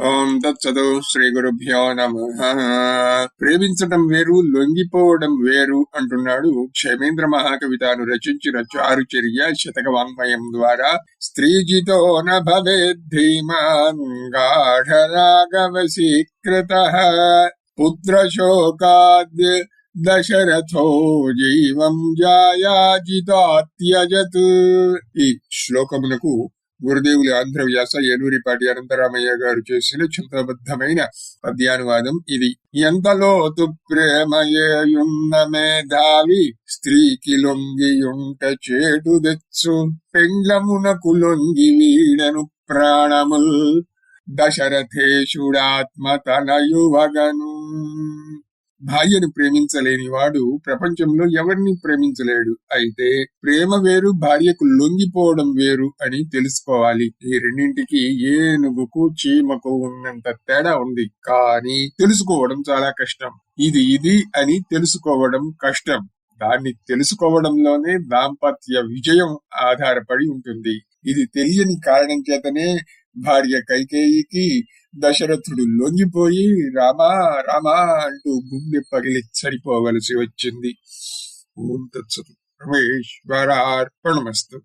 ఓం తత్సదు. శ్రీ గురుభ్యో నమః. ప్రేమించటం వేరు, లొంగిపోవడం వేరు అంటున్నాడు క్షేమేంద్ర మహాకవి తాను రచించిన చారుచర్య శతక వాంగ్మయం ద్వారా. స్త్రీజితో న భవేద్ధీమాన్ గాఢరాగవశీకృతః పుత్రశోకాద్ దశరథో జీవం జాయాజితాత్యజత్. ఈ శ్లోకమునకు గురుదేవులు ఆంధ్ర వ్యాస ఏలూరిపాటి అనంతరామయ్య గారు చేసిన చింతబద్ధమైన పద్యానువాదం ఇది. ఎంతలోతు ప్రేమయేయున్న మేధావి స్త్రీకి లొంగియుంట చేటు తెచ్చు, పెండ్లమునకు లొంగి వీడను ప్రాణముల్ దశరథేశుడాత్మ తనయువగను. భార్యను ప్రేమించలేని వాడు ప్రపంచంలో ఎవరిని ప్రేమించలేడు. అయితే ప్రేమ వేరు, భార్యకు లొంగిపోవడం వేరు అని తెలుసుకోవాలి. ఈ రెండింటికి ఏనుగుకు చీమకు ఉన్నంత తేడా ఉంది, కానీ తెలుసుకోవడం చాలా కష్టం. ఇది అని తెలుసుకోవడం కష్టం. దాన్ని తెలుసుకోవడంలోనే దాంపత్య విజయం ఆధారపడి ఉంటుంది. ఇది తెలియని కారణం చేతనే భార్య కైకేయికి దశరథుడు లొంగిపోయి రామా రామా అంటూ గుండె పగిలి చనిపోవలసి వచ్చింది. ఓం తత్సతు. రమేశ్వరార్పణమస్తు.